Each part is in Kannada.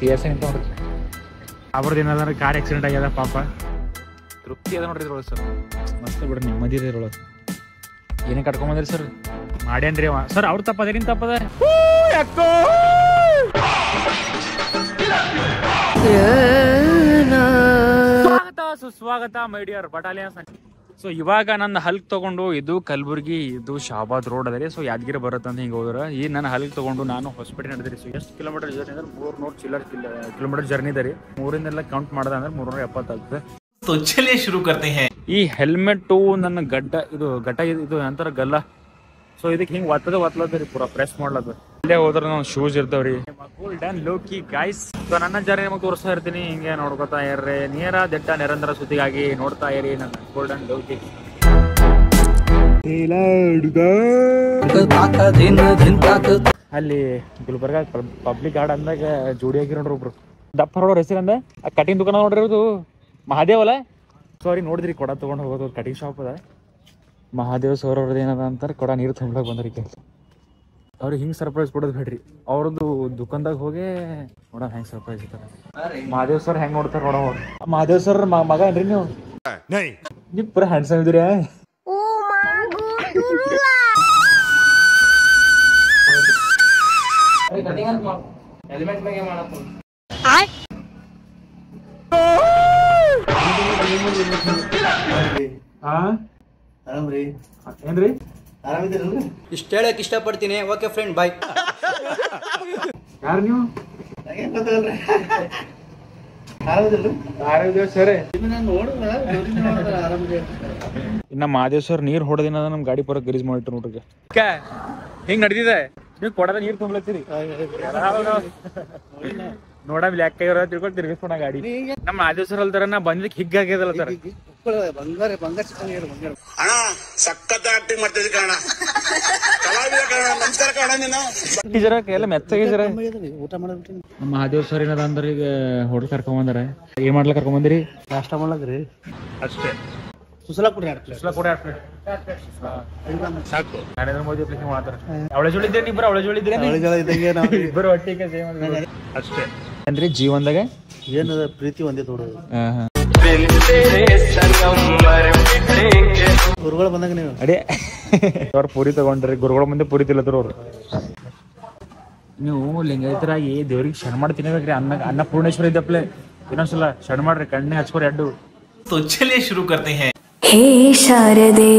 TS ನಿಂತ ನೋಡ್ರಿ ಅವ್ರದ್ದು ಏನಾದ್ರೆ ಕಾರ್ ಆಕ್ಸಿಡೆಂಟ್ ಆಗ್ಯದ ಪಾಪ. ತೃಪ್ತಿ ಅದ ನೋಡ್ರಿ ಇದ್ರೊಳಗೆ ಸರ್, ಮಸ್ತ್ ಬಿಡ್ರಿ ನೆಮ್ಮದಿ ಇದೆ ಇದ್ರೊಳಗೆ. ಏನೇ ಕಟ್ಕೊಂಬಂದ್ರಿ ಸರ್? ಮಾಡ್ಯಾನ್ರಿ ಅವ ಸರ್. ಅವ್ರ ತಪ್ಪದ ನಿನ್ ತಪ್ಪದ. ಸ್ವಾಗತ ಸುಸ್ವಾಗತ ಮೈ ಡಿಯರ್ ಬಟಾಲಿಯನ್. ಸೊ ಇವಾಗ ನನ್ನ ಹಲ್ಕ್ ತಗೊಂಡು ಇದು ಕಲಬುರ್ಗಿ, ಇದು ಶಾಬಾದ್ ರೋಡ್ ಅದ ರೀ. ಸೊ ಯಾದಗಿರಿ ಬರುತ್ತೆ ಅಂತ ಹಿಂಗೆ ಹೋದ್ರೆ ಈ ನನ್ನ ಹಲ್ಕ್ ತಗೊಂಡು ನಾನು ಹಾಸ್ಪಿಟಲ್ ನಡೆದ್ರಿ. ಸೊ ಎಷ್ಟು ಕಿಲೋಮೀಟರ್ ಜರ್ನಿ ಅಂದ್ರೆ 300 ಚಿಲ್ಲರ್ ಕಿಲೋಮೀಟರ್ ಜರ್ನಿ ಇದೆ ರೀ. 3ರಿಂದೆಲ್ಲ ಕೌಂಟ್ ಮಾಡ್ದೆ ಅಂದ್ರೆ 370 ಆಗ್ತದೆ. ಶುರು ಕರ್ತೆ ಹೈ. ಈ ಹೆಲ್ಮೆಟ್ ನನ್ನ ಗಡ್ಡ ಇದು ನಂತರ ಗಲ್ಲ. ಸೊ ಇದಕ್ಕೆ ಹಿಂಗೆ ಒತ್ತಲತ್ತರಿ ಪೂರಾ ಪ್ರೆಸ್ ಮಾಡ್ಲತ್ತ. ಇಲ್ಲೇ ಹೋದ್ರೆ ನಾವು ಶೂಸ್ ಇರ್ತಾವ್ರಿ. Golden Loki guys. ಸೊ ನನ್ನ ಜರ್ನಿ ನಿಮಗೆ ತೋರಿಸ್ತಾ ಇರ್ತೀನಿ. ಹಿಂಗೆ ನೋಡ್ಕೊತಾ ಇರ್ರಿ. ನೇರ ದಿಟ್ಟ ನಿರಂತರ ಸುದ್ದಿಗಾಗಿ ನೋಡ್ತಾ ಇರಿ ನನ್ನ ಗೋಲ್ಡನ್ ಲೋಕಿ. ಅಲ್ಲಿ ಗುಲ್ಬರ್ಗ ಪಬ್ಲಿಕ್ ಗಾರ್ಡ್ ಅಂದಾಗ ಜೋಡಿ ಹಾಕಿ ನೋಡ್ರಿ ಒಬ್ರು ದಪ್ಪ ಹೊರಡೋರು ಹೆಸರು ಅಂದ ಕಟಿಂಗ್ ದುಕಾನ ನೋಡ್ರಿ ಅದು ಮಹಾದೇವ್ ಅಲ್ಲ. ಸಾರಿ ನೋಡಿದ್ರಿ ಕೊಡ ತೊಗೊಂಡು ಹೋಗೋದು ಕಟಿಂಗ್ ಶಾಪ್ ಅದ. ಮಹಾದೇವ್ ಸರ್ ಅವ್ರದ್ದು ಏನದ ಅಂತಾರೆ ಕೊಡ ನೀರು ತುಂಬ್ಲಾಕ್ ಬಂದ್ರಿ. ಅವ್ರಿಗೆ ಹಿಂಗೆ ಸರ್ಪ್ರೈಸ್ ಕೊಡೋದು ಬೇಡ್ರಿ. ಅವ್ರದ್ದು ದುಕಾನ್ದಾಗ ಹೋಗಿ ನೋಡ ಹೆಂಗೆ ಸರ್ಪ್ರೈಸ್ ಇರ್ತಾರೆ. ಮಹಾದೇವ್ ಸರ್ ಹೆಂಗೆ ನೋಡ್ತಾರೆ ನೋಡ. ಮಹಾದೇವ್ ಸರ್ ಮಗ ಏನ್ರಿ ನೀವು? ನೀವು ಪೂರ ಹ್ಯಾಂಡ್ಸಮ್ ಇದ್ದೀರಿ. ಏನ್ರಿ ಇಷ್ಟ ಹೇಳಕ್ ಇಷ್ಟಪಡ್ತೀನಿ. Okay friend bye. ಯಾರು ನೀವು? ಇನ್ನ ಮಹಾದೇವ್ ಸರ್ ನೀರ್ ಹೊಡೆದಿನ ನಮ್ ಗಾಡಿ ಪೂರ ಗರೀಜ್ ಮಾಡಿಟ್ರು ನೋಡ್ರಿ. ಹಿಂಗ್ ನಡ್ದಿದೆ ನೀವು ಕೊಡದ ನೀರ್ ತುಂಬ್ಲತ್ತೀರಿ. ನೋಡ ಲೆಕ್ಕ ಇರೋ ತಿಳ್ಕೊಂಡು ತಿರ್ಗಿಸ್ಕೊಂಡ ಗಾಡಿ. ನಮ್ಮ ಮಹಾದೇವ್ ಸರ್ ಅಲ್ತಾರ ನಾ ಬಂದಿದ್ದಕ್ಕೆ ಹಿಗ್ಗಾಗ್ಯದಲ್ಲ ಸರ್. ಎಲ್ಲ ಮೆತ್ತಗಿದ್ರ ಊಟ ಮಾಡ್ಬಿಟ್ಟು ನಮ್ಮ ಮಹಾದೇವ್ ಸರ್ ಏನದ ಅಂದ್ರೆ ಈಗ ಹೋಟೆಲ್ ಕರ್ಕೊಂಡ್ ಬಂದಾರ. ಏನ್ ಮಾಡ್ಲಕ್ ಕರ್ಕೊಂಡ್ ಬಂದಿರಿ? ನಾಷ್ಟ ಮಾಡ್ಲಕ್ರಿ ಅಷ್ಟೇ. ಸುಸಲ ಕೊಡಿ ಸಾಕು. ನರೇಂದ್ರ ಮೋದಿ ಅಪ್ಲಿಕೇಶನ್ ಮಾಡ್ತಾರ. ಅವಳೆ ಜೋಳಿದ್ರಿ ಇಬ್ಬರು? ಅವಳೆ ಜೋಳಿದ್ರಿ ಇಬ್ಬರು ಒಟ್ಟಿಗೆ ಅಷ್ಟೇ ಏನ್ರಿ ಜೀವನದಾಗ ಏನದ ಪ್ರೀತಿ ಒಂದೇ ನೋಡೋದು. ಗುರುಗಳು ಬಂದಾಗ ನೀವು ಅಡೇ ಅವ್ರ ಪುರಿ ತಗೊಂಡ್ರಿ. ಗುರುಗಳ ಮುಂದೆ ಪುರಿ ತಿಲ್ಲತ್ರ ಅವ್ರು. ನೀವು ಲಿಂಗಾಯತರಾಗಿ ದೇವ್ರಿಗೆ ಶರಣ ಮಾಡಿ ತಿನ್ನಬೇಕ್ರಿ. ಅನ್ನಪೂರ್ಣೇಶ್ವರ ಇದ್ದಪ್ಲೆ ಇನ್ನೊಂದ್ಸಲ ಶರಣ ಮಾಡ್ರಿ. ಕಣ್ಣೆ ಹಚ್ಕೋರಿ ಅಡ್ಡು. ಶುರು ಕರ್ತೆ ಹೈ. ಹೇ ಶಾರದೆ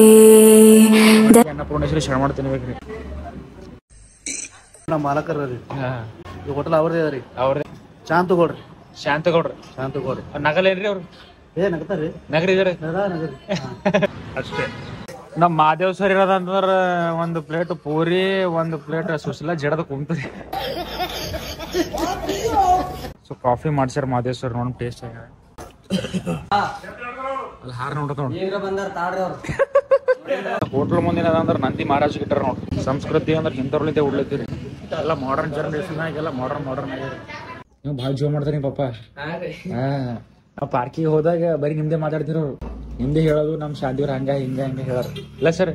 ಅನ್ನಪೂರ್ಣೇಶ್ವರಿ ಶರಣ ಮಾಡಿ ತಿನ್ಬೇಕ್ರಿ. ನಮ್ಮ ಮಾಲಕರ ರೀ ಹೋಟೆಲ್ ಅವ್ರದೇ ಅದ ರೀ. ಅವ್ರದೇ ಶಾಂತಗೌಡ್ರಿ ನಗಲೇನ್ರಿ ಅವ್ರು? ನಗತಾರ್ರಿ ನಗರಿ ಇದಾರೆ ಅಷ್ಟೇ. ನಮ್ ಮಹಾದೇವ್ ಸರ್ ಇರೋದಂದ್ರ ಒಂದು ಪ್ಲೇಟ್ ಪೂರಿ, ಒಂದು ಪ್ಲೇಟ್ ಸುಸಲ ಜಡದ ಕುಂತರಿ. ಸೊ ಕಾಫಿ ಮಾಡ್ಸ್ಯಾರ ಮಹಾದೇವ್ ಸರ್. ನೋಡ್ ಟೇಸ್ಟ್ ಆಗ ಅಲ್ಲಿ ಹಾರ ನೋಡ್ತ ನೋಡಿ. ಹೋಟ್ಲ್ ಮುಂದಿನ ಅದಂದ್ರ ನಂದಿ ಮಹಾರಾಜ್ ಗಿಟ್ಟಾರ ನೋಡ್ರಿ. ಸಂಸ್ಕೃತಿ ಅಂದ್ರೆ ಇಂಥವ್ರಲಿಂದ ಉಡ್ಲತ್ತೀರಿ. ಎಲ್ಲ ಮಾಡರ್ನ್ ಜನರೇಷನ್ ಆಗೆಲ್ಲ ಮಾಡರ್ನ್ ಆಗ್ಯಾರ. ನೀವು ಭಾಳ ಜೋ ಮಾಡ್ತಾರಿ ಪಾಪ. ಆ ಪಾರ್ಕಿಗೆ ಹೋದಾಗ ಬರೀ ನಿಮ್ದೇ ಮಾತಾಡ್ತಿರೋ. ನಿಮ್ದೇ ಹೇಳೋದು ನಮ್ ಶಾದಿವ್ರ ಹಂಗ ಹಿಂಗ ಹೇಳಾರ ಇಲ್ಲ ಸರ್.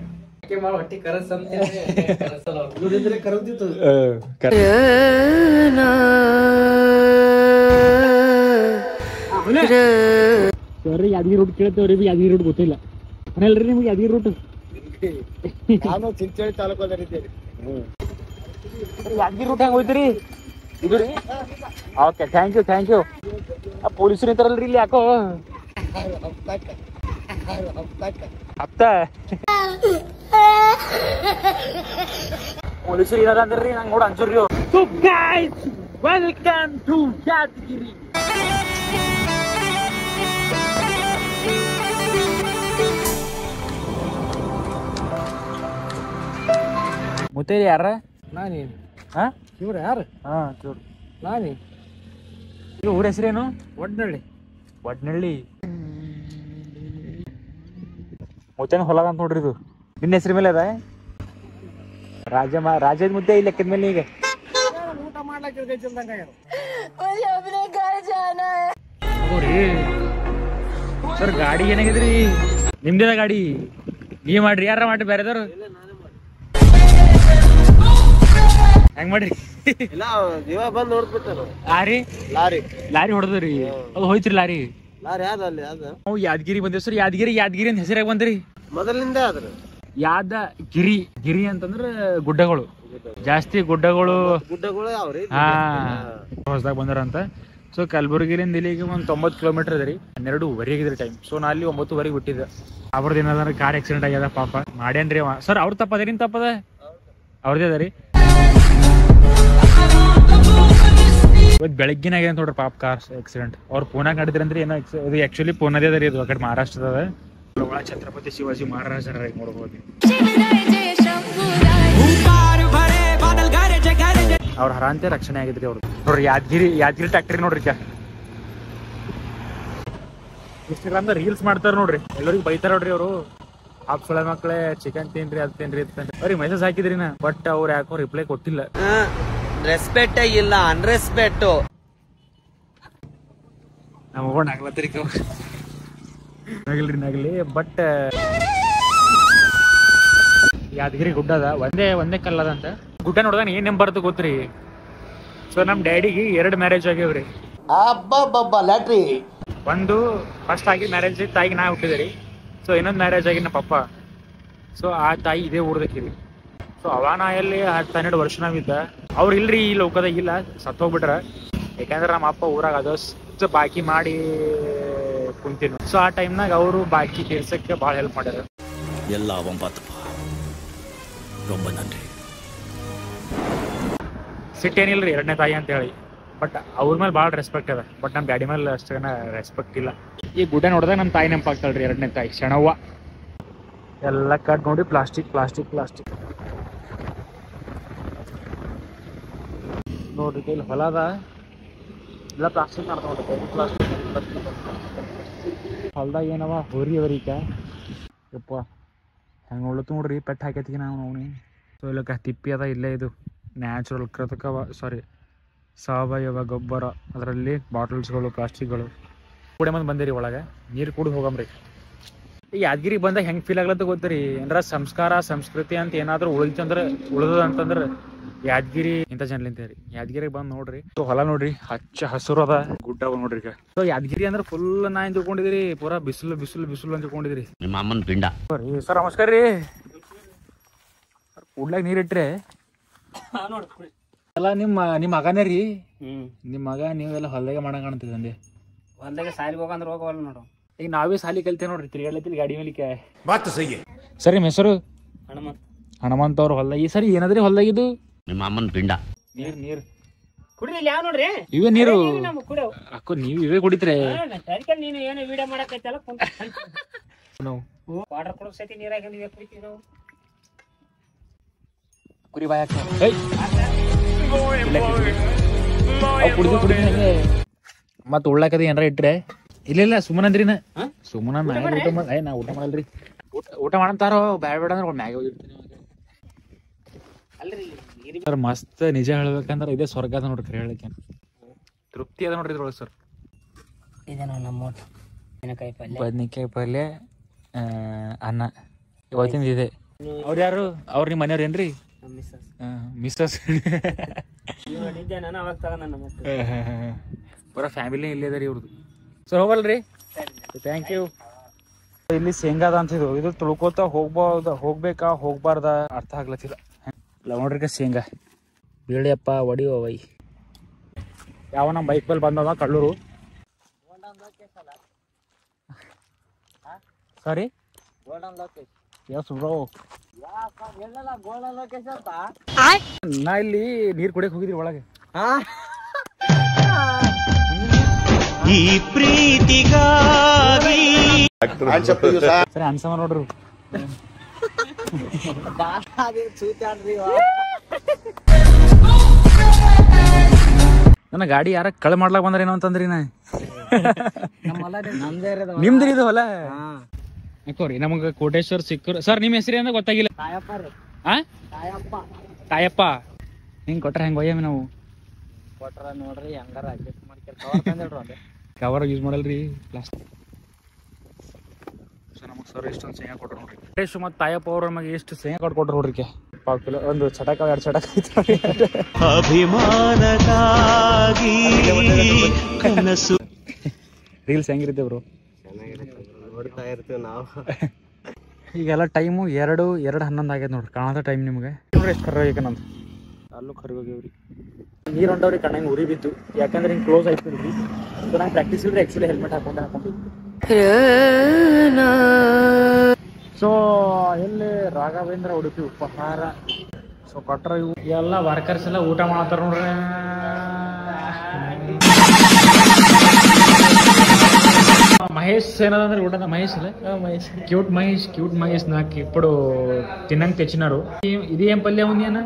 ಸರಿ ಯಾದಗಿರಿ ರೂಟ್ ಕೇಳ್ತೇವ್ರಿ. ಯಾದಗಿರಿ ರೂಟ್ ಗೊತ್ತಿಲ್ಲ ಅಲ್ರಿ ನಿಮ್ಗೆ? ಯಾದಗಿರಿ ರೂಟ್ ನಾನು ಚಿಂಚೋಳಿ ತಾಲೂಕು ಯಾದಗಿರಿ ರೂಟ್ ಹೆಂಗ್ ಹೋಯ್ತಿರಿ ಇದು ರೀ? Okay thank you. ಪೊಲೀಸರು ಇರ್ತಾರಲ್ರಿ ಇಲ್ಲಿ ಯಾಕೋ ಹಪ್ತ ಪೊಲೀಸರು ಇರೋದಂದ್ರಿ ನಂಗೆ ನೋಡಿ ಅನ್ಸೂರ್ರಿ. So guys welcome to Yadagiri. ಮುತ್ತೇರಿ ಯಾರ? ನಾನಿ. ಹಾ ಇವ್ರ ಯಾರು? ಹಾ ಚೂರು ನಾನಿ. ಈಗ ಊರ ಹೆಸರೇನು? ಒಡ್ನಳ್ಳಿ. ಮುತ್ತೇನ ಹೊಲದ ಅಂತ ನೋಡ್ರಿ ಇದು. ನಿನ್ನ ಹೆಸರು ಮೇಲೆ ಅದ ರಾಜದ ಮುದ್ದೆ ಈ ಲೆಕ್ಕದ ಮೇಲೆ. ಈಗ ಊಟ ಮಾಡ್ಲಾಕ ಸರ್ ಗಾಡಿ ಏನಾಗಿದ್ರಿ? ನಿಮ್ದೇದ ಗಾಡಿ? ನೀವ್ ಮಾಡ್ರಿ ಯಾರ ಮಾಡ್ರಿ ಬೇರೆದವ್ರು? ಹೆಂಗ್ ಮಾಡ್ರಿ ಇಲ್ಲ ಜೀವ ಬಂದ್ ನೋಡ್ಬಿಟ್ಟ ಲಾರಿ ಲಾರಿ ಲಾರಿ ಹೊಡೆದ್ರಿ ಅದು ಹೋಯ್ತ್ರಿ ಲಾರಿ ಲಾರಿ ಯಾವ್ದು ಅಲ್ಲಿ ಯಾವ್ದು ನಾವು ಯಾದಗಿರಿ ಬಂದೇವ್ ಸರ್ ಯಾದಗಿರಿ ಅಂತ ಹೆಸರಾಗ ಬಂದ್ರಿ ಮೊದಲಿಂದ ಆದ್ರೆ ಗಿರಿ ಅಂತಂದ್ರ ಗುಡ್ಡಗಳು ಜಾಸ್ತಿ ಗುಡ್ಡಗಳು ಯಾವ್ರಿ ಹಾ ಹೊಸದಾಗ ಬಂದಾರಂತ. ಸೊ ಕಲಬುರಗಿಲಿಂದ ಇಲ್ಲಿಗೆ ಒಂದು 90 ಕಿಲೋಮೀಟರ್ ಅದ ರೀ. 12:30 ಆಗಿದ್ರಿ ಟೈಮ್. ಸೊ ನಾ ಅಲ್ಲಿ 9:30 ಬಿಟ್ಟಿದ್ದೆ. ಅವ್ರದ್ದು ಏನಾದ್ರು ಕಾರ್ ಆಕ್ಸಿಡೆಂಟ್ ಆಗ್ಯದ ಪಾಪ ಮಾಡ್ಯಾನ್ರಿ ಅವ. ಸರ್ ಅವ್ರ ತಪ್ಪದ ನಿನ್ ತಪ್ಪದ ಅವ್ರದೇ ಅದ ರೀ. ಇವತ್ತು ಬೆಳಗ್ಗಿನ ಆಗ್ಯದ ನೋಡ್ರಿ ಪಾಪ ಕಾರ್ ಆಕ್ಸಿಡೆಂಟ್. ಅವ್ರು ಪೂನಾಗ ನಡೆದ್ರಂದ್ರೆ ಏನೋ ಇದು ಆಕ್ಚುಲಿ ಪೂನಾದೇ ಅದ ರೀ. ಇದು ಆ ಕಡೆ ಮಹಾರಾಷ್ಟ್ರದ ಒಳ ಛತ್ರಪತಿ ಶಿವಾಜಿ ಮಹಾರಾಜರ ನೋಡ್ಬೋದು. ಅವ್ರ ಹರಾಂತೆ ರಕ್ಷಣೆ ಆಗಿದ್ರಿ ಅವ್ರು. ನೋಡ್ರಿ ಯಾದಗಿರಿ ಟ್ಯಾಕ್ಟ್ರಿ ನೋಡ್ರಿ. ಇನ್ಸ್ಟಾಗ್ರಾಮ್ ರೀಲ್ಸ್ ಮಾಡ್ತಾರ ನೋಡ್ರಿ. ಎಲ್ಲರಿಗೂ ಬೈತಾರ ನೋಡ್ರಿ ಅವರು. ಆಪ್ ಸೊಳೆ ಮಕ್ಳೇ ಚಿಕನ್ ತಿನ್ರಿ ಅದ್ ತಿನ್ರಿ ಅವ್ರಿಗೆ ಮೆಸೇಜ್ ಹಾಕಿದ್ರಿ ನಾ. ಬಟ್ ಅವ್ರು ಯಾಕೋ ರಿಪ್ಲೈ ಕೊಟ್ಟಿಲ್ಲ. ರೆಸ್ಪೆಕ್ಟ್ ಇಲ್ಲ ಅನ್ರೆಸ್ಪೆಕ್ಟ್. ನಾವ್ ಹೋಗೋಣ ಆಗ್ಲತ್ತರಿ ನಗಲಿ. ಬಟ್ ಯಾದಗಿರಿ ಗುಡ್ಡ ಅದ ಒಂದೇ ಕಲ್ಲದ ಅಂತ. ಗುಡ್ಡ ನೋಡಿದಾಗ ಏನ್ ನೆಂಬರ್ದು ಗೊತ್ತ್ರಿ. ಸೊ ನಮ್ ಡ್ಯಾಡಿಗೆ 2 ಮ್ಯಾರೇಜ್ ಆಗ್ಯಾವ್ರಿ. ಲ್ಯಾಟ್ರಿ ಒಂದು ಫಸ್ಟ್ ಆಗಿ ಮ್ಯಾರೇಜ್ ತಾಯಿಗೆ ನಾ ಹುಟ್ಟಿದ್ರಿ. ಸೊ ಇನ್ನೊಂದು ಮ್ಯಾರೇಜ್ ಆಗಿ ನಮ್ಮ ಪಪ್ಪ. ಸೊ ಆ ತಾಯಿ ಇದೇ ಊರ್ದಕ್ಕಿರಿ. ಸೊ ನಾ ಎಲ್ಲಿ 12 ವರ್ಷ ನಾವಿದ್ದ. ಅವ್ರು ಇಲ್ರಿ ಈ ಲೋಕದಾಗ ಇಲ್ಲ, ಸತ್ತೋಗ್ಬಿಟ್ರ. ಯಾಕಂದ್ರೆ ನಮ್ಮ ಅಪ್ಪ ಊರಾಗ ಅದಷ್ಟು ಬಾಕಿ ಮಾಡಿ ಕುಂತಿನ. ಸೊ ಆ ಟೈಮ್ನಾಗ ಅವರು ಬಾಕಿ ತೀರ್ಸಕ್ಕೆ ಭಾಳ ಹೆಲ್ಪ್ ಮಾಡ್ಯಾರ. ಎಲ್ಲ ಒಂಬತ್ತಪ್ಪ ರೊಂಬ ನನ್ರಿ. ಸಿಟ್ಟು ಏನಿಲ್ರಿ 2ನೇ ತಾಯಿ ಅಂತ ಹೇಳಿ. ಬಟ್ ಅವ್ರ ಮೇಲೆ ಭಾಳ ರೆಸ್ಪೆಕ್ಟ್ ಅದ. ಬಟ್ ನಮ್ಮ ಡ್ಯಾಡಿ ಮೇಲೆ ಅಷ್ಟೇನ ರೆಸ್ಪೆಕ್ಟ್ ಇಲ್ಲ. ಈ ಗುಡ್ಡ ನೋಡಿದಾಗ ನಮ್ಮ ತಾಯಿ ನೆನಪಾಗ್ತಾಳ್ರಿ. 2ನೇ ತಾಯಿ ಶಣವ್ವ. ಎಲ್ಲ ಕಟ್ ನೋಡಿ ಪ್ಲಾಸ್ಟಿಕ್ ನೋಡ್ರಿ. ಇಲ್ಲಿ ಹೊಲ ಅದ ಎಲ್ಲ ಪ್ಲಾಸ್ಟಿಕ್ ಮಾಡ್ತಾ ಪ್ಲಾಸ್ಟಿಕ್ ಹೊಲ್ದಾಗ ಏನವ ಹೋರಿ ಅವರೀಗ ಯಪ್ಪ ಹೆಂಗೆ ನೋಡ್ಲತ್ತು ನೋಡ್ರಿ. ಪೆಟ್ಟು ಹಾಕೈತಿ ನಾವು ಅವನಿ. ಸೊ ಇಲ್ಲಕ್ಕ ತಿಪ್ಪಿ ಅದ. ಇಲ್ಲೇ ಇದು ನ್ಯಾಚುರಲ್ ಸಾವಯವ ಗೊಬ್ಬರ. ಅದರಲ್ಲಿ ಬಾಟಲ್ಸ್ಗಳು ಪ್ಲಾಸ್ಟಿಕ್ಗಳು ಕೂಡ ಬಂದಿರಿ ಒಳಗೆ. ನೀರು ಕುಡಿದು ಹೋಗಮ್ರಿ. ಈ ಯಾದಗಿರಿ ಬಂದಾಗ ಹೆಂಗೆ ಫೀಲ್ ಆಗ್ಲತ್ತ ಗೊತ್ತರಿ. ಏನಾರ ಸಂಸ್ಕಾರ ಸಂಸ್ಕೃತಿ ಅಂತ ಏನಾದ್ರು ಉಳಿದಂತಂದ್ರೆ ಯಾದಗಿರಿ ಇಂಥ ಜನಲಿಂತ ರೀ. ಯಾದಗಿರಿಗೆ ಬಂದು ನೋಡ್ರಿ. ಹೊಲ ನೋಡ್ರಿ ಹಚ್ಚ ಹಸಿರು ಅದ. ಗುಡ್ಡ ನೋಡ್ರಿ. ಈಗ ಸೊ ಯಾದಗಿರಿ ಅಂದ್ರೆ ಫುಲ್ ನಾ ಏನ್ ತಿಳ್ಕೊಂಡಿದ್ರಿ. ಪೂರಾ ಬಿಸಿಲು ಅಂತ ತಿಳ್ಕೊಂಡಿದ್ರಿ. ನಿಮ್ಮ ಅಮ್ಮನ ಪಿಂಡ. ಸರ್ ನಮಸ್ಕಾರ ರೀ. ಕೂಡ್ಲಾಗ ನೀರ್ ಇಟ್ರೆ ಎಲ್ಲ ನಿಮ್ಮ ಮಗನೇ ರೀ. ನಿಮ್ಮ ಮಗ ನೀವೆಲ್ಲ ಹೊಲ್ದಾಗ ಮಾಡಂಗ ಕಾಣ್ತಿದ್ದಂದೆ. ಹೊಲ್ದಾಗ ಸಾಲಿಗೆ ಹೋಗಂದ್ರೆ ಹೋಗವಲ್ಲ ನೋಡು. ಈಗ ನಾವೇ ಸಾಲಿ ಕಲ್ತೇವೆ ನೋಡ್ರಿ. ತಿರ್ಗಾಡ್ಲತ್ತಿಲ್ಲ ಗಾಡಿ ಮೇಲಿಕ್ಕೆ. ಸರಿ ನಿಮ್ಮ ಹೆಸರು ಹನುಮಂತ ಅವ್ರ ಹೊಲ್ದಾಗ. ಈ ಸರಿ ಏನದ್ರಿ ಹೊಲ್ದಾಗಿದ್ದು? ನಿಮ್ಮ ಅಮ್ಮನ ಪಿಂಡ. ನೀರ್ ಕುಡಿದಿಲ್ಲ ಯಾವ ನೋಡ್ರಿ. ಇವೇ ನೀರು ಅಕ್ಕ ನೀವು ಇವೇ ಕುಡಿತ್ರೆ. ನೀನು ಏನು ವಿಡಿಯೋ ಮಾಡಕೈತಲ್ಲ ವಾಟರ್ ಕೊಡೋ ಸತಿ ನೀರಾಗ ನೀವೇ ಕುಡಿತೀವಿ ನಾವು. ಕುರಿ ಬಾಯ ಕುಡಿದು ಮತ್ ಉಳ್ಳಾಕದ ಏನಾರ ಇಟ್ರೆ ಇಲ್ಲ ಸುಮ್ಮನಂದ್ರಿನ ಸುಮ್ಮನ ನಾ ಊಟ ಮಾಡಲ್ರಿ. ಊಟ ಮಾಡಂತಾರೋ ಬೇಡ ಅಂದ್ರೆ ಮ್ಯಾಗ ಹೋಗಿರ್ತೀನಿ. ಸರ್ ಮಸ್ತ್ ನಿಜ ಹೇಳ್ಬೇಕಂದ್ರೆ ಇದೇ ಸ್ವರ್ಗ ಅದ ನೋಡ್ರಿ. ಕರೆ ಹೇಳಕ್ಕೆ ತೃಪ್ತಿ ಅದ ನೋಡ್ರಿ ಇದ್ರೊಳಗೆ. ಸರ್ ಬದ್ನಿಕಾಯಿ ಪಲ್ಯ ಅನ್ನ ಇವತ್ತಿನ ಇದೆ. ಅವ್ರು ಯಾರು? ಅವ್ರು ನಿಮ್ಮ ಮನೆಯವ್ರು ಏನ್ರಿ? ಮಿಸ್ಸಸ್ ಪೂರಾ ಫ್ಯಾಮಿಲಿ ಇಲ್ಲೇ ಅದ ರೀ ಇವ್ರದ್ದು. ಸರ್ ಹೋಗಲ್ರಿ. Thank you. ಇಲ್ಲಿ ಶೇಂಗಾದ ಅಂತಿದ್ರು. ಇದು ತುಳ್ಕೋತ ಹೋಗ್ಬೇಕಾ ಹೋಗ್ಬಾರ್ದ ಅರ್ಥ ಆಗ್ಲತ್ತಿಲ್ಲ. ಇಲ್ಲ ನೋಡ್ರಿ ಶೇಂಗಾ ಬೀಳಿಯಪ್ಪ ಒಡಿಯೋ ವೈ. ಯಾವ ನಮ್ಮ ಬೈಕ್ ಮೇಲೆ ಬಂದವ ಕಳ್ಳೂರು. ಸಾರಿ ಎಸ್ ಬ್ರೋ. ನಾ ಇಲ್ಲಿ ನೀರ್ ಕುಡಿಯಕ್ ಹೋಗಿದ್ರಿ ಒಳಗೆ. ಈ ಪ್ರೀತಿಗಾಗಿ ಸರಿ ಅನ್ಸಮ ನೋಡ್ರಿ. ನನ್ನ ಗಾಡಿ ಯಾರ ಕಳೆ ಮಾಡ್ಲಾಕ್ ಬಂದ್ರೇನೋ ಅಂತಂದ್ರಿ ನಾ. ನಿಮ್ದ್ರಿ ಇದು ಹೊಲ ಅಕ್ಕೋರಿ. ನಮಗ ಕೋಟೇಶ್ವರ್ ಸಿಕ್ಕರು. ಸರ್ ನಿಮ್ ಹೆಸರು ಅಂದ್ರೆ ಗೊತ್ತಾಗಿಲ್ಲ. ತಾಯಪ್ಪ ಹಿಂಗ್ ಕೊಟ್ರ ಹೆಂಗ್ ಒಯ್ಯಮ್ಮಿ ನಾವು ಕೊಟ್ರ ನೋಡ್ರಿ. ಹಂಗಾರ ಅಡ್ಜಸ್ಟ್ ಮಾಡ್ಕೊಂಡ್ರಿ. ಕವರ್ ಯೂಸ್ ಮಾಡಲ್ರಿ ಪ್ಲಾಸ್ಟಿಕ್. ಸೊ ನಮಗ್ ಸರ್ ಎಷ್ಟೊಂದು ಶೇಂಗಾ ಕೊಟ್ರು ನೋಡ್ರಿ. ಮತ್ತು ತಾಯಪ್ಪ ಅವ್ರ ನಮಗೆ ಎಷ್ಟು ಶೇಂಗಾ ಕೊಟ್ರು ನೋಡ್ರಿ. ಪಾವ್ ಕಿಲೋ ಒಂದು ಚಟಕ 2 ಚಟಕ ಅಭಿಮಾನಕ್ಕಾಗಿ ಕನಸು. ರೀಲ್ಸ್ ಹೆಂಗಿರುತ್ತೆ ಬ್ರೋ? ನೋಡ್ತಾ ಇರ್ತೀವಿ ನಾವು. ಈಗೆಲ್ಲ ಟೈಮು 2:11 ಆಗ್ಯದ ನೋಡ್ರಿ. ಕಾಣದ ಟೈಮ್ ನಿಮ್ಗೆ ನೋಡ್ರಿ ಎಷ್ಟು ಕರ್ರೋಗ್ಯಾಕ ನಂದು. ಅಲ್ಲೂ ಕರ್ಗೋಗ್ಯವ್ರಿ. ನೀರು ಹೊಂಟವ್ರಿ ಕಣ್ಣಂಗೆ ಉರಿ ಬಿದ್ದು. ಯಾಕಂದ್ರೆ ಹಿಂಗೆ ಕ್ಲೋಸ್ ಆಯ್ತು. ಸೊ ನಂಗೆ ಪ್ರಾಕ್ಟೀಸ್ ಇಲ್ಲರಿ ಆ್ಯಕ್ಚುಲಿ ಹೆಲ್ಮೆಟ್ ಹಾಕೊಂಡು ಸೊ ಎಲ್ಲಿ ರಾಘವೇಂದ್ರ ಉಡುಪಿ ಉಪಹಾರ. ಸೊ ಕೊಟ್ರ ಇವು ಎಲ್ಲ ವರ್ಕರ್ಸ್ ಎಲ್ಲ ಊಟ ಮಾಡ್ತಾರ ನೋಡ್ರಿ. మహేష్ ఏనదంటే కూడా మహేష్ క్యూట్ మహేష్ నాకు ఇప్పుడు తినడానికి తెచ్చినారు. ఇది ఏం పల్లె ఉంది అన్న?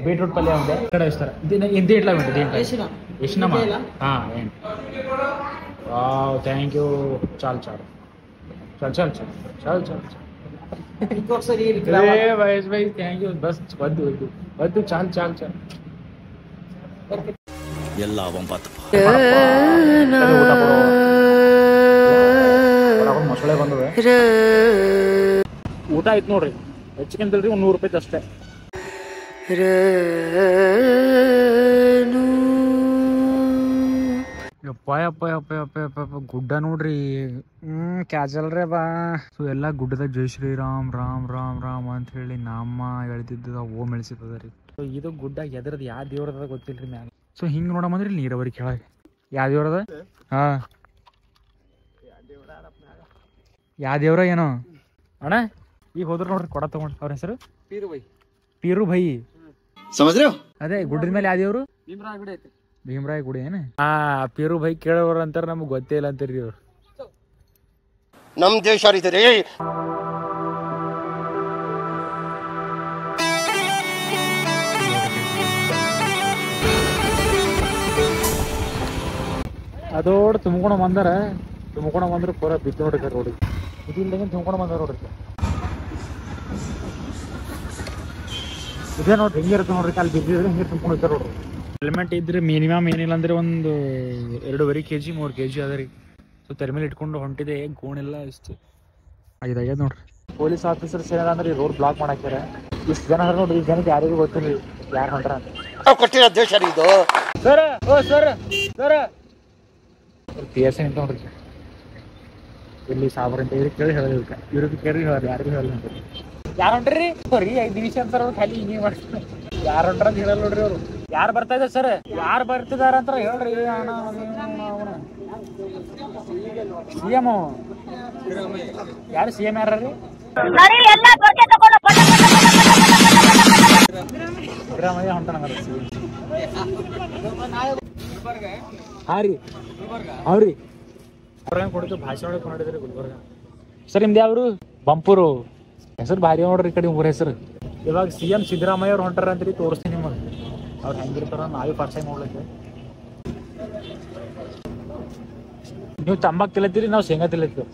బీట్రూట్ పల్లె ఉంది. ఇక్కడ ఇస్తారు. ఇది ఎట్లా ఉంటుంది? ఇష్టమా? Wow, thank you. చాలు చాలు చాలు చాలు చాలు చాలు చాలు ఇంకొకసారి మహేష్ భాయ్ థ్యాంక్ యూ. బస్ వద్దు వద్దు వద్దు, చాలు చాలు చాలు. ಎಲ್ಲ ಒಂಬತ್ತು ಮೊಸಳೆ ಬಂದವೆ. ಊಟ ಆಯ್ತು ನೋಡ್ರಿ. ಹೆಚ್ಚಿಗೆಂತಲ್ರಿ ಒಂದು 100 ರೂಪಾಯಿ ಅಷ್ಟೇ. ಯಪ್ಪ ಯಪ್ಪ ಯಪ್ಪ ಯಪ್ಪ ಯಪ್ಪ ಯಪ್ಪ ಗುಡ್ಡ ನೋಡ್ರಿ. ಕ್ಯಾಜಲ್ರೇ ಬಾ. ಸೊ ಎಲ್ಲ ಗುಡ್ಡದಾಗ ಜೈ ಶ್ರೀರಾಮ್ ರಾಮ್ ರಾಮ್ ರಾಮ್ ಅಂತ ಹೇಳಿ ನಾಮ ಎಳ್ದಿದ್ದ ಓಮ್ ಎಳ್ಸಿದ ರೀ. ಸೊ ಇದು ಗುಡ್ಡ ಎದ್ರದ್ದು ಯಾವ ದೇವ್ರದ ಗೊತ್ತಿಲ್ರಿ ಮ್ಯಾಗ. ಸೊ ಹಿಂಗೆ ನೋಡಮಂದ್ರಿ ನೀರಾವರಿ ಕೆಳಗೆ ಯಾವ ದೇವ್ರದ? ಹಾಂ, ಯಾವ ದೇವ್ರ ಏನೋ ಅಣ್ಣ. ಈಗ ಹೋದ್ರು ನೋಡ್ರಿ ಕೊಡ ತಗೊಂಡು. ಅವ್ರ ಹೆಸರು ಪೀರು ಭೈ. ಅದೇ ಗುಡ್ಡದ ಮೇಲೆ ಯಾವ ದೇವ್ರು? ಭೀಮರಾಯ ಗುಡಿ ಏನ? ಪೀರು ಭೈ ಕೇಳೋರು ಅಂತಾರ. ನಮ್ಗೆ ಗೊತ್ತೇ ಇಲ್ಲ ಅಂತೀರಿ ಅವ್ರು. ನಮ್ ದೇಶ ರೀ. ಅದೋಡ್ ತುಂಬ್ಕೊಂಡು ಬಂದ್ರೆ ಪೂರ ಬಿದ್ದು ನೋಡ್ರಿ ರೋಡಿಗೆ. ಇದು ಇಲ್ದಂಗೆ ತುಂಬ್ಕೊಂಡು ಬಂದಾರ ನೋಡ್ರಿ. ಇದೇ ನೋಡ್ರಿ ಹಿಂಗಿರುತ್ತೆ ನೋಡ್ರಿ. ಅಲ್ಲಿ ಬಿದ್ದಿದ್ರೆ ಹಿಂಗೆ ತುಂಬ್ಕೊಂಡು ಹೋಗ್ತಾರೆ ನೋಡ್ರಿ. ಹೆಲ್ಮೆಟ್ ಇದ್ರೆ ಮಿನಿಮಮ್ ಏನಿಲ್ಲ ಅಂದ್ರೆ ಒಂದು 2.5 kg 3 kg ಅದ ರೀ. ಸೊ ತೆರೆ ಮೇಲೆ ಇಟ್ಕೊಂಡು ಹೊಂಟಿದೆ. ಗೋಣೆಲ್ಲ ಇಷ್ಟು 5 ಆಗ್ಯದ ನೋಡ್ರಿ. ಪೊಲೀಸ್ ಆಫೀಸರ್ಸ್ ಏನಾರ ಅಂದ್ರೆ ರೋಡ್ ಬ್ಲಾಕ್ ಮಾಡಾಕ್ಯಾರ. ಇಷ್ಟು ಜನ ನೋಡ್ರಿ. ಈ ಜನಕ್ಕೆ ಯಾರಿಗೂ ಗೊತ್ತಿಲ್ಲ ಯಾರು ಹೊಂಟ್ರ ಅಂತ. ಕೊಟ್ಟಿರೋ ದೇಶ ಇದು. ಸರ್ ಓ ಸರ್ ಸರ್ PSI ಅಂತ ನೋಡ್ರಿ. ಇಲ್ಲಿ ಸಾಬ್ರ ಅಂತ ಹೇಳಿ ಕೇಳಿ ಹೇಳಿ ಇವ್ರಿಗೆ ಕೇಳಿ ಹೇಳಿ ಯಾರಿಗೂ ಹೇಳಿ ಯಾರು ಹೊಂಟ್ರಿ ಸರಿ 5 ನಿಮಿಷ ಅಂತಾರ ಅವ್ರು. ಖಾಲಿ ಹಿಂಗೆ ಮಾಡ್ತಾರೆ. ಯಾರು ಹೊಂಟ್ರ ಅಂತ ಹೇಳಲ್ಲ ನೋಡ್ರಿ ಅವರು. ಯಾರು ಬರ್ತಾ ಇದ್ದಾರೆ ಸರ್? ಯಾರು ಬರ್ತಿದಾರ ಅಂತ ಹೇಳ್ರಿ. CM ಯಾರು? CM ಯಾರ ರೀ? ಸಿದ್ದರಾಮಯ್ಯ ಹೊಂಟನಂಗ ಹಾಂ ರೀ. ಅವ್ರಿ ಕೊಡ್ತು ಭಾಷಣ ಒಳಗೆ ನೋಡಿದ್ರಿ ಗುಲ್ಬರ್ಗ. ಸರ್ ನಿಮ್ದು ಯಾವ್ರು? ಬಂಪೂರು. ಹೆಸರು ಭಾರಿ ನೋಡ್ರಿ. ಈ ಕಡೆ ಊರ ಹೆಸರು. ಇವಾಗ CM ಸಿದ್ದರಾಮಯ್ಯ ಅವ್ರು ಹೊಂಟಾರ ಅಂತೀರಿ. ತೋರಿಸ್ತೀನಿ ನಿಮಗೆ ಅವ್ರು ಹೆಂಗಿರ್ತಾರ. ನಾವೇ ಫಸ್ಟ್ ಟೈಮ್ ನೋಡ್ಲಿಕ್ಕೆ. ನೀವು ತಂಬಾಕು ತಿಲ್ಲತ್ತೀರಿ, ನಾವು ಶೇಂಗಾ ತಿಲ್ಲತ್ತೀವಿ.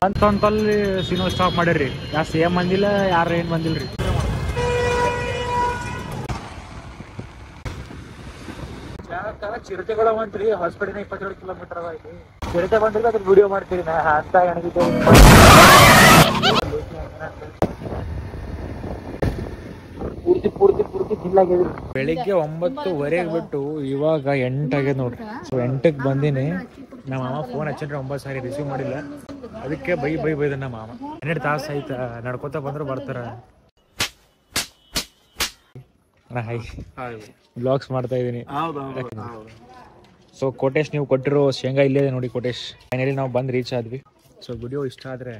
ಅಂತಲ್ಲಿ ಸಿನಿಮಾ ಸ್ಟಾಪ್ ಮಾಡ್ಯಾರ್ರಿ. ಯಾವ CM ಬಂದಿಲ್ಲ, ಯಾರು ಏನು ಬಂದಿಲ್ರಿ. ಚಿರತೆಗಳು ಬಂತ್ರಿ. ಹಾಸ್ಪಿಟಲ್ 27 ಕಿಲೋಮೀಟರ್ ಅದ ಇಲ್ಲಿ. ಚಿರತೆ ಬಂದ್ರೆ ಅದ್ರ ವಿಡಿಯೋ ಮಾಡ್ತೀರಿ. ನಾ ಅಂತ ಎಣಗಿದ್ದೆ ಪೂರ್ತಿ ಜಿಲ್ಲಾಗಿದ್ರಿ. ಬೆಳಿಗ್ಗೆ 9:15 ಬಿಟ್ಟು ಇವಾಗ 8 ಆಗ್ಯದ ನೋಡ್ರಿ. ಸೊ 8ಕ್ಕೆ ಬಂದೀನಿ. ನಮ್ಮ ಮಾಮ ಫೋನ್ ಹಚ್ಚಿದ್ರೆ 9 ಸಾರಿ ರಿಸೀವ್ ಮಾಡಿಲ್ಲ. ಅದಕ್ಕೆ ಬೈದ ನಮ್ಮ ಮಾಮ. 12 ತಾಸು ಆಯ್ತಾ ನಡ್ಕೋತಾ ಬಂದ್ರು ಬರ್ತಾರ. ಬ್ಲಾಗ್ಸ್ ಮಾಡ್ತಾ ಇದೀನಿ. ಸೊ ಕೋಟೇಶ್ ನೀವು ಕೊಟ್ಟಿರೋ ಶೇಂಗಾ ಇಲ್ಲೇ ನೋಡಿ ಕೋಟೇಶ್. ಫೈನಲಿ ನಾವು ಬಂದು ರೀಚ್ ಆದ್ವಿ. ಸೊ ವಿಡಿಯೋ ಇಷ್ಟ ಆದ್ರೆ